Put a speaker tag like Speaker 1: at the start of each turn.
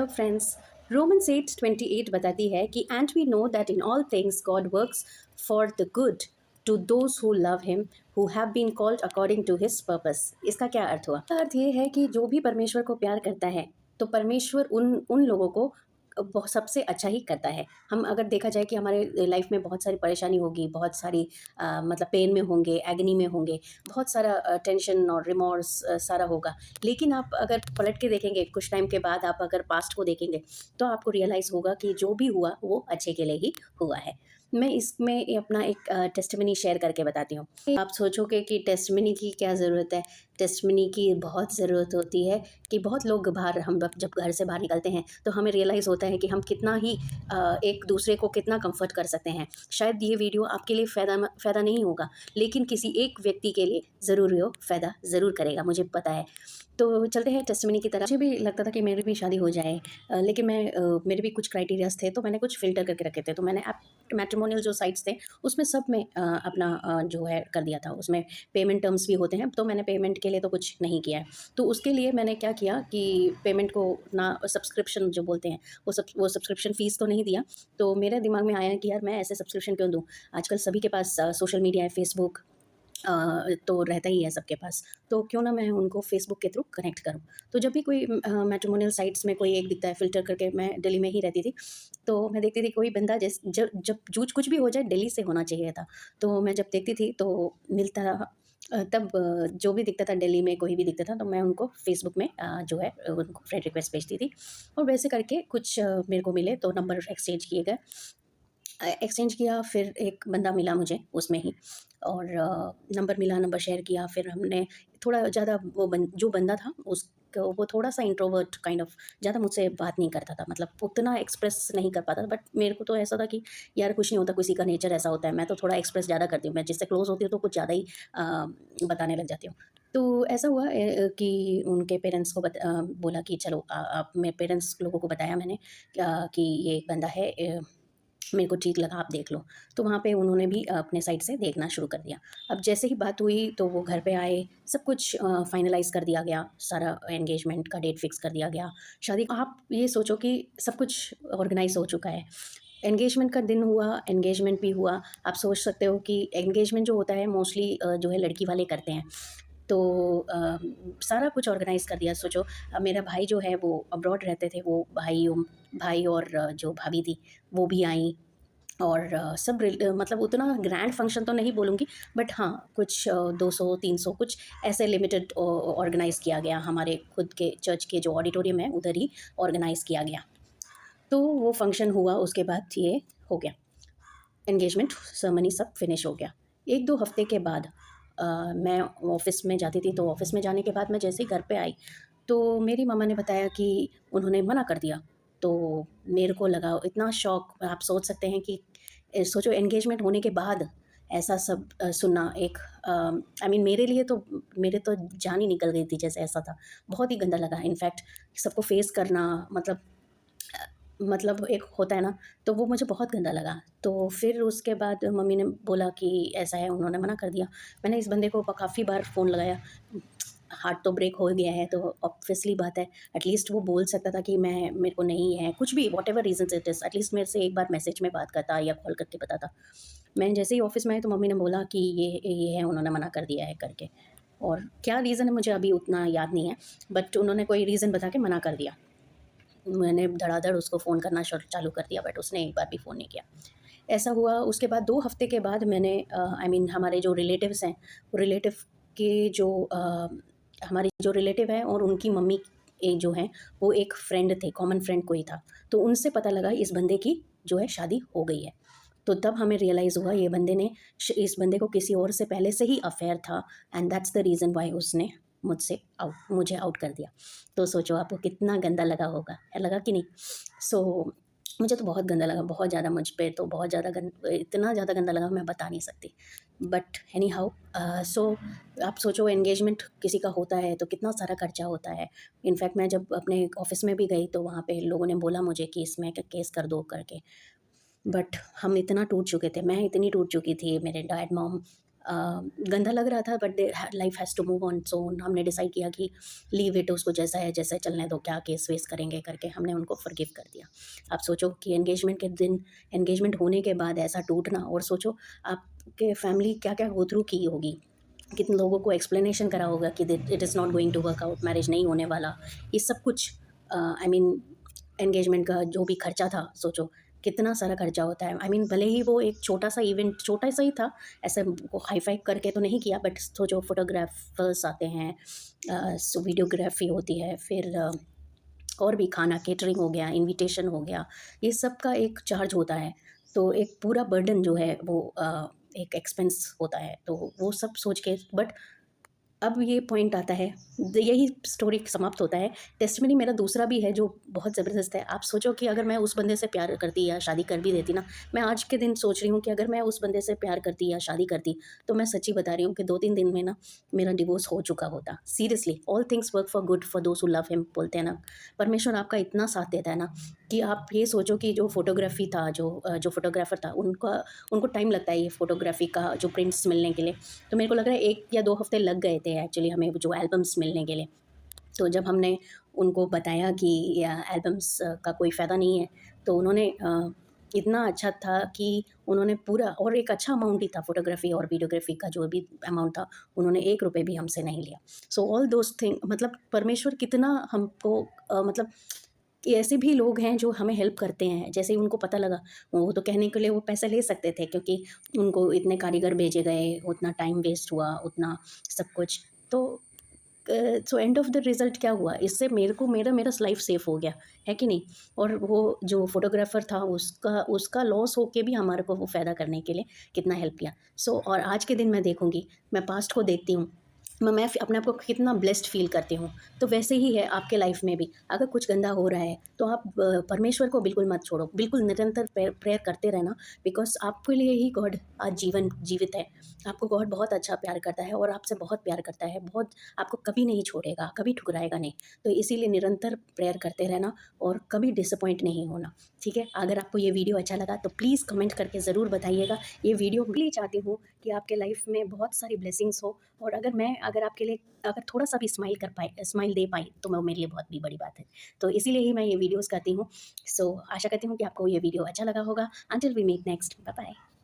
Speaker 1: up friends? Romans 8:28 बताती है कि and we know that in all things God works for the good to those who love him who have been called according to his purpose। इसका क्या अर्थ हुआ? इसका अर्थ ये है कि जो भी परमेश्वर को प्यार करता है तो परमेश्वर उन उन लोगों को सबसे अच्छा ही करता है। हम अगर देखा जाए कि हमारे लाइफ में बहुत सारी परेशानी होगी, बहुत सारी मतलब पेन में होंगे, एगनी में होंगे, बहुत सारा टेंशन और रिमॉर्स सारा होगा। लेकिन आप अगर पलट के देखेंगे कुछ टाइम के बाद, आप अगर पास्ट को देखेंगे तो आपको रियलाइज़ होगा कि जो भी हुआ वो अच्छे के लिए ही हुआ है। मैं इसमें अपना एक टेस्टिमनी शेयर करके बताती हूँ। आप सोचोगे कि टेस्टिमनी की क्या ज़रूरत है? टेस्टिमनी की बहुत ज़रूरत होती है कि बहुत लोग बाहर, हम जब घर से बाहर निकलते हैं तो हमें रियलाइज़ होता है कि हम कितना ही एक दूसरे को कितना कंफर्ट कर सकते हैं। शायद ये वीडियो आपके लिए फ़ायदा नहीं होगा, लेकिन किसी एक व्यक्ति के लिए ज़रूर वो फ़ायदा ज़रूर करेगा, मुझे पता है। तो चलते हैं टेस्टिमनी की तरफ। मुझे भी लगता था कि मेरी भी शादी हो जाए, लेकिन मेरे भी कुछ क्राइटेरियाज़ थे, तो मैंने कुछ फ़िल्टर करके रखे थे। तो मैंने मैट्रिमोनियल जो साइट्स थे उसमें सब में अपना जो है कर दिया था। उसमें पेमेंट टर्म्स भी होते हैं, तो मैंने पेमेंट के लिए तो कुछ नहीं किया है। तो उसके लिए मैंने क्या किया कि पेमेंट को ना, सब्सक्रिप्शन जो बोलते हैं, वो सब्सक्रिप्शन फ़ीस तो नहीं दिया। तो मेरे दिमाग में आया कि यार मैं ऐसे सब्सक्रिप्शन क्यों दूँ? आजकल सभी के पास सोशल मीडिया है, फ़ेसबुक तो रहता ही है सबके पास, तो क्यों ना मैं उनको फ़ेसबुक के थ्रू कनेक्ट करूँ। तो जब भी कोई मैट्रिमोनियल साइट्स में कोई एक दिखता है, फ़िल्टर करके, मैं दिल्ली में ही रहती थी, तो मैं देखती थी कोई बंदा जब कुछ भी हो जाए दिल्ली से होना चाहिए था। तो मैं जब देखती थी तो मिलता तब जो भी दिखता था दिल्ली में, कोई भी दिखता था, तो मैं उनको फ़ेसबुक में जो है उनको फ्रेंड रिक्वेस्ट भेजती थी और वैसे करके कुछ मेरे को मिले, तो नंबर एक्सचेंज किए गए। एक्सचेंज किया, फिर एक बंदा मिला मुझे उसमें ही, और नंबर मिला, नंबर शेयर किया। फिर हमने थोड़ा ज़्यादा जो बंदा था उसको, वो थोड़ा-सा इंट्रोवर्ट काइंड ऑफ, ज़्यादा मुझसे बात नहीं करता था, मतलब उतना एक्सप्रेस नहीं कर पाता था। बट मेरे को तो ऐसा था कि यार कुछ नहीं होता, किसी का नेचर ऐसा होता है। मैं तो थोड़ा एक्सप्रेस ज़्यादा करती हूँ, मैं जिससे क्लोज़ होती हूँ तो कुछ ज़्यादा ही बताने लग जाती हूँ। तो ऐसा हुआ कि उनके पेरेंट्स को बोला कि चलो, आप, मेरे पेरेंट्स लोगों को बताया मैंने कि ये एक बंदा है, मेरे को ठीक लगा, आप देख लो। तो वहाँ पे उन्होंने भी अपने साइड से देखना शुरू कर दिया। अब जैसे ही बात हुई तो वो घर पे आए, सब कुछ फाइनलाइज़ कर दिया गया, सारा एंगेजमेंट का डेट फिक्स कर दिया गया। शादी, आप ये सोचो कि सब कुछ ऑर्गेनाइज़ हो चुका है। एंगेजमेंट का दिन हुआ, एंगेजमेंट भी हुआ। आप सोच सकते हो कि एंगेजमेंट जो होता है मोस्टली जो है लड़की वाले करते हैं। तो सारा कुछ ऑर्गेनाइज़ कर दिया। सोचो, अब मेरा भाई जो है वो अब्रॉड रहते थे, वो भाई और जो भाभी थी वो भी आईं, और सब मतलब उतना ग्रैंड फंक्शन तो नहीं बोलूँगी, बट हाँ, कुछ 200-300 कुछ ऐसे लिमिटेड ऑर्गेनाइज़ किया गया। हमारे खुद के चर्च के जो ऑडिटोरियम है उधर ही ऑर्गेनाइज़ किया गया। तो वो फंक्शन हुआ, उसके बाद ये हो गया, एंगेजमेंट सेरेमनी सब फिनिश हो गया। 1-2 हफ्ते के बाद मैं ऑफ़िस में जाती थी, तो ऑफ़िस में जाने के बाद मैं जैसे ही घर पे आई, तो मेरी मम्मा ने बताया कि उन्होंने मना कर दिया। तो मेरे को लगा इतना शॉक, आप सोच सकते हैं कि सोचो एंगेजमेंट होने के बाद ऐसा सब सुनना, एक आई मीन मेरे तो जान ही निकल गई थी, जैसे ऐसा था। बहुत ही गंदा लगा, इनफैक्ट सबको फ़ेस करना, मतलब एक होता है ना, तो वो मुझे बहुत गंदा लगा। तो फिर उसके बाद मम्मी ने बोला कि ऐसा है, उन्होंने मना कर दिया। मैंने इस बंदे को काफ़ी बार फ़ोन लगाया, हार्ट तो ब्रेक हो गया है, तो ऑब्वियसली बात है, एटलीस्ट वो बोल सकता था कि मैं, मेरे को नहीं है, कुछ भी, whatever reasons it is, at least मेरे से एक बार मैसेज में बात करता या कॉल करके बताता। मैं जैसे ही ऑफ़िस में आई तो मम्मी ने बोला कि ये है, उन्होंने मना कर दिया है करके, और क्या रीज़न है मुझे अभी उतना याद नहीं है, बट उन्होंने कोई रीज़न बता के मना कर दिया। मैंने धड़ाधड़ उसको फ़ोन करना चालू कर दिया, बट उसने एक बार भी फ़ोन नहीं किया। ऐसा हुआ, उसके बाद 2 हफ़्ते के बाद मैंने आई मीन हमारे जो रिलेटिव्स हैं, वो रिलेटिव के जो हमारे जो रिलेटिव हैं और उनकी मम्मी जो हैं, वो एक फ्रेंड थे, कॉमन फ्रेंड कोई था। तो उनसे पता लगा इस बंदे की जो है शादी हो गई है। तो तब हमें रियलाइज़ हुआ ये बंदे ने इस बंदे को किसी और से पहले से ही अफ़ेयर था, and that's the reason why उसने मुझे आउट कर दिया। तो सोचो आपको कितना गंदा लगा होगा, लगा कि नहीं? सो मुझे तो बहुत गंदा लगा, बहुत ज़्यादा, मुझ पे तो बहुत ज़्यादा इतना ज़्यादा गंदा लगा, मैं बता नहीं सकती। बट एनी हाउ, सो आप सोचो एंगेजमेंट किसी का होता है तो कितना सारा खर्चा होता है। इनफैक्ट मैं जब अपने ऑफ़िस में भी गई तो वहाँ पे लोगों ने बोला मुझे कि इसमें केस कर दो करके। बट हम इतना टूट चुके थे, मैं इतनी टूट चुकी थी, मेरे डैड मॉम गंदा लग रहा था, but life has to move on, so हमने डिसाइड किया कि लीव इट, उसको जैसा है जैसा है चलने दो, क्या केस वेस करेंगे करके हमने उनको फॉरगिव कर दिया। आप सोचो कि एंगेजमेंट के दिन, एंगेजमेंट होने के बाद ऐसा टूटना, और सोचो आपके फैमिली क्या क्या गो थ्रू की होगी, कितने लोगों को एक्सप्लेनेशन करा होगा कि it is not going to work out, marriage नहीं होने वाला, ये सब कुछ। आई मीन एंगेजमेंट का जो भी खर्चा था, सोचो कितना सारा खर्चा होता है। आई मीन भले ही वो एक छोटा सा इवेंट, छोटा सा ही था, ऐसे वो हाई फाई करके तो नहीं किया, बट सोचो फोटोग्राफर्स आते हैं, वीडियोग्राफी होती है, फिर और भी खाना, केटरिंग हो गया, इनविटेशन हो गया, ये सब का एक चार्ज होता है। तो एक पूरा बर्डन जो है वो एक एक्सपेंस होता है, तो वो सब सोच के, बट अब ये पॉइंट आता है, यही स्टोरी समाप्त होता है। टेस्टिमनी मेरा दूसरा भी है जो बहुत ज़बरदस्त है। आप सोचो कि अगर मैं उस बंदे से प्यार करती या शादी कर भी देती ना, मैं आज के दिन सोच रही हूँ कि अगर मैं उस बंदे से प्यार करती या शादी करती, तो मैं सच्ची बता रही हूँ कि 2-3 दिन में ना मेरा डिवोर्स हो चुका होता। Seriously, all things work for good for those who love him, बोलते हैं ना। परमेश्वर आपका इतना साथ देता है ना, कि आप ये सोचो कि जो फ़ोटोग्राफ़ी था, जो फ़ोटोग्राफ़र था, उनको टाइम लगता है ये फ़ोटोग्राफ़ी का जो प्रिंट्स मिलने के लिए। तो मेरे को लग रहा है 1 या 2 हफ़्ते लग गए थे एक्चुअली हमें जो एल्बम्स मिलने के लिए। तो जब हमने उनको बताया कि एल्बम्स का कोई फ़ायदा नहीं है, तो उन्होंने इतना अच्छा था कि उन्होंने पूरा, और एक अच्छा अमाउंट ही था फ़ोटोग्राफ़ी और वीडियोग्राफ़ी का जो भी अमाउंट था, उन्होंने ₹1 भी हमसे नहीं लिया। सो ऑल दोज़ थिंग, मतलब परमेश्वर कितना हमको मतलब कि ऐसे भी लोग हैं जो हमें हेल्प करते हैं। जैसे ही उनको पता लगा, वो तो कहने के लिए वो पैसे ले सकते थे, क्योंकि उनको इतने कारीगर भेजे गए, उतना टाइम वेस्ट हुआ, उतना सब कुछ। तो so end of the result क्या हुआ, इससे मेरे को मेरा लाइफ सेफ हो गया, है कि नहीं? और वो जो फ़ोटोग्राफ़र था, उसका उसका लॉस होके भी हमारे को वो फ़ायदा करने के लिए कितना हेल्प किया। सो और आज के दिन मैं देखूँगी, मैं पास्ट को देखती हूँ, मैं अपने आप को कितना ब्लेस्ड फ़ील करती हूँ। तो वैसे ही है आपके लाइफ में भी, अगर कुछ गंदा हो रहा है, तो आप परमेश्वर को बिल्कुल मत छोड़ो, बिल्कुल निरंतर प्रेयर करते रहना, बिकॉज़ आपके लिए ही गॉड आज जीवन जीवित है। आपको गॉड बहुत अच्छा प्यार करता है, और आपसे बहुत प्यार करता है, बहुत, आपको कभी नहीं छोड़ेगा, कभी ठुकराएगा नहीं। तो इसीलिए निरंतर प्रेयर करते रहना, और कभी डिसअपॉइंट नहीं होना, ठीक है? अगर आपको ये वीडियो अच्छा लगा तो प्लीज़ कमेंट करके ज़रूर बताइएगा। ये वीडियो मैं इसलिए चाहती हूँ कि आपके लाइफ में बहुत सारी ब्लेसिंग्स हो, और अगर आपके लिए अगर थोड़ा-सा भी स्माइल दे पाई, तो वो मेरे लिए बहुत भी बड़ी बात है। तो इसीलिए ही मैं ये वीडियोज़ करती हूँ। सो आशा करती हूँ कि आपको ये वीडियो अच्छा लगा होगा। Until we meet next, bye bye.